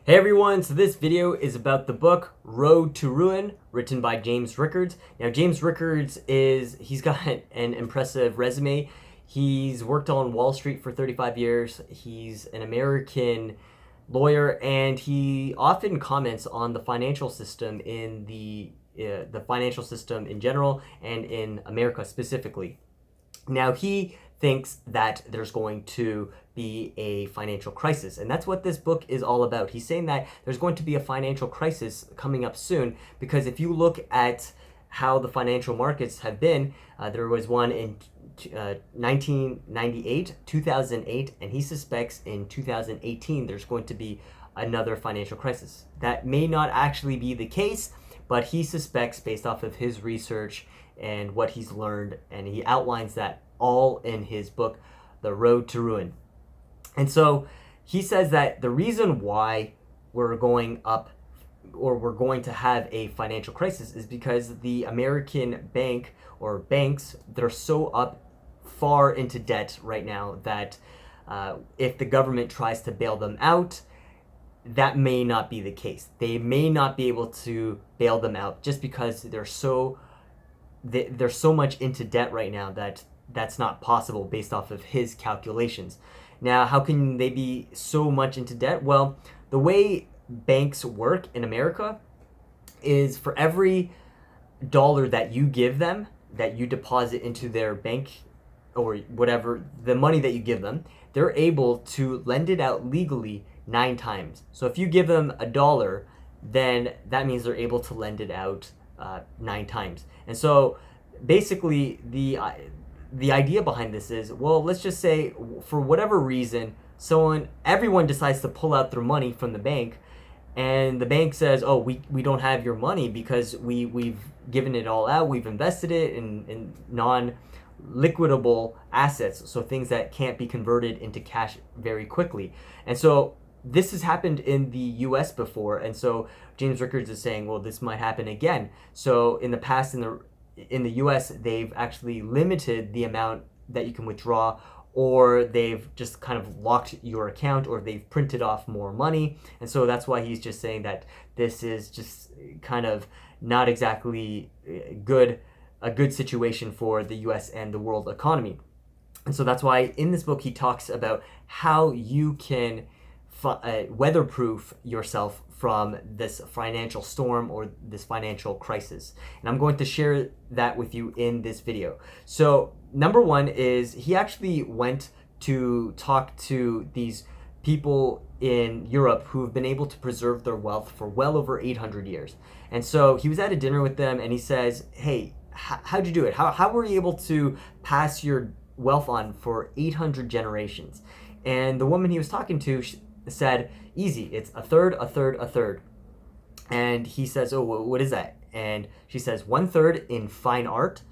Hey everyone, so this video is about the book Road to Ruin, written by James Rickards. Now James Rickards he's got an impressive resume. He's worked on Wall Street for 35 years. He's an American lawyer and he often comments on the financial system in the financial system in general and in America specifically. Now, he thinks that there's going to be a financial crisis, and that's what this book is all about. He's saying that there's going to be a financial crisis coming up soon because if you look at how the financial markets have been, there was one in 1998, 2008, and he suspects in 2018 there's going to be another financial crisis. That may not actually be the case, but he suspects based off of his research and what he's learned, and he outlines that all in his book, The Road to Ruin. And so he says that the reason why we're going up or we're going to have a financial crisis is because the American bank or banks, they're so up far into debt right now that if the government tries to bail them out, that may not be the case. They may not be able to bail them out just because they're so much into debt right now that that's not possible based off of his calculations. Now, how can they be so much into debt? Well, the way banks work in America is for every dollar that you give them, that you deposit into their bank or whatever, the money that you give them, they're able to lend it out legally 9 times. So if you give them $1, then that means they're able to lend it out 9 times. And so basically the idea behind this is, well, let's just say for whatever reason, everyone decides to pull out their money from the bank, and the bank says, oh, we don't have your money because we've given it all out, we've invested it in non-liquidable assets, so things that can't be converted into cash very quickly. And so this has happened in the US before, and so James Rickards is saying, well, this might happen again. So in the past, in the US, they've actually limited the amount that you can withdraw, or they've just kind of locked your account, or they've printed off more money. And so that's why he's just saying that this is just kind of not exactly a good situation for the US and the world economy. And so that's why in this book he talks about how you can weatherproof yourself from this financial storm or this financial crisis. And I'm going to share that with you in this video. So number one is he actually went to talk to these people in Europe who have been able to preserve their wealth for well over 800 years. And so he was at a dinner with them and he says, hey, how'd you do it? How were you able to pass your wealth on for 800 generations? And the woman he was talking to said, easy, it's a third, a third, a third. And he says, oh, what is that? And she says, 1/3 in fine art,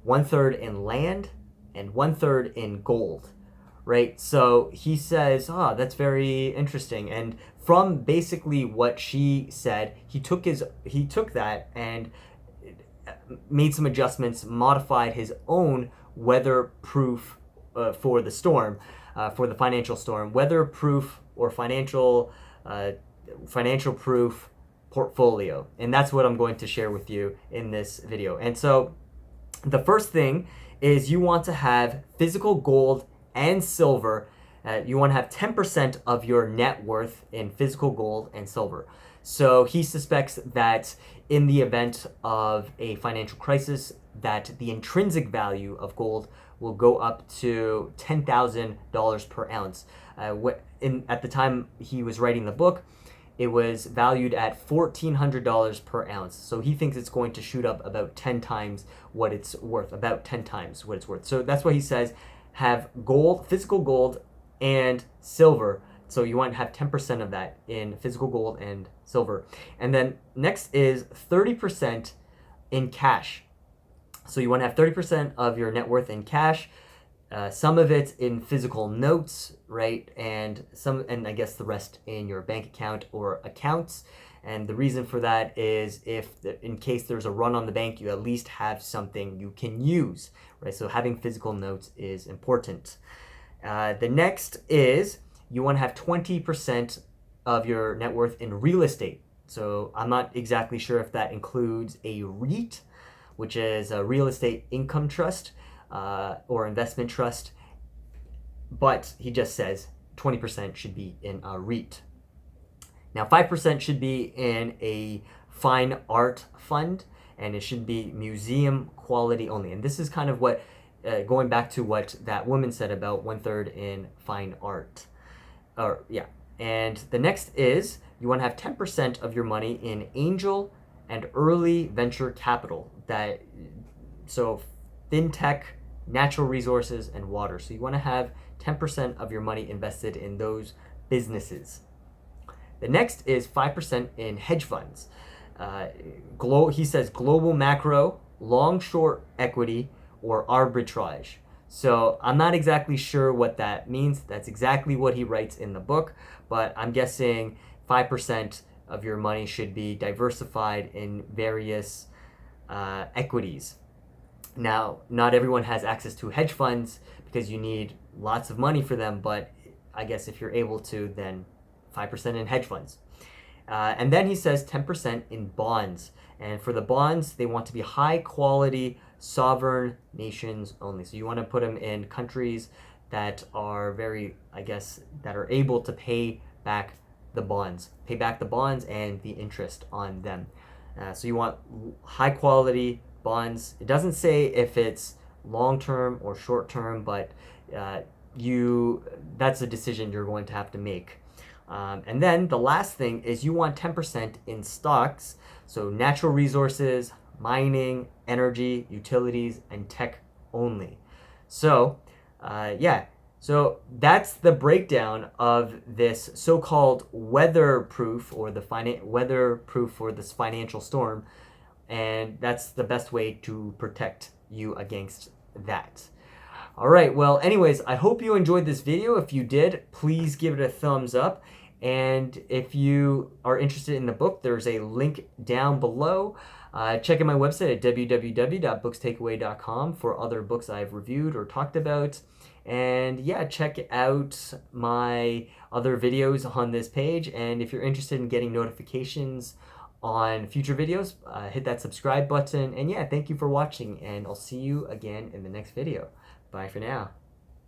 1/3 in land, and 1/3 in gold, right? So he says, oh, that's very interesting. And from basically what she said, he took that and made some adjustments, modified his own weatherproof for the storm, for the financial storm, weatherproof or financial proof portfolio. And that's what I'm going to share with you in this video. And so the first thing is you want to have physical gold and silver. You want to have 10% of your net worth in physical gold and silver. So he suspects that in the event of a financial crisis, that the intrinsic value of gold will go up to $10,000 per ounce. At the time he was writing the book, it was valued at $1,400 per ounce. So he thinks it's going to shoot up about 10 times what it's worth, about 10 times what it's worth. So that's why he says have gold, physical gold and silver. So you want to have 10% of that in physical gold and silver. And then next is 30% in cash. So you want to have 30% of your net worth in cash, some of it in physical notes, right? And I guess the rest in your bank account or accounts. And the reason for that is in case there's a run on the bank, you at least have something you can use, right? So having physical notes is important. The next is you want to have 20% of your net worth in real estate. So I'm not exactly sure if that includes a REIT, which is a real estate income trust or investment trust, but he just says 20% should be in a REIT. Now, 5% should be in a fine art fund, and it should be museum quality only. And this is kind of what, going back to what that woman said about 1/3 in fine art. Or, yeah. And the next is you want to have 10% of your money in angel and early venture capital. So fintech, natural resources, and water. So you want to have 10% of your money invested in those businesses. The next is 5% in hedge funds. He says global macro, long short equity, or arbitrage. So I'm not exactly sure what that means. That's exactly what he writes in the book, but I'm guessing 5% of your money should be diversified in various equities. Now, not everyone has access to hedge funds because you need lots of money for them, but I guess if you're able to, then 5% in hedge funds. And then he says 10% in bonds. And for the bonds, they want to be high quality sovereign nations only. So you want to put them in countries that are that are able to pay back the bonds and the interest on them. So you want high quality bonds. It doesn't say if it's long term or short term, but that's a decision you're going to have to make. And then the last thing is you want 10% in stocks, so natural resources, mining, energy, utilities, and tech only. So, so that's the breakdown of this so-called weatherproof or weatherproof for this financial storm, and that's the best way to protect you against that. All right, well, anyways, I hope you enjoyed this video. If you did, please give it a thumbs up. And if you are interested in the book, there's a link down below. Check out my website at www.bookstakeaway.com for other books I've reviewed or talked about. And yeah, check out my other videos on this page. And if you're interested in getting notifications on future videos, hit that subscribe button. And yeah, thank you for watching, and I'll see you again in the next video. Bye for now.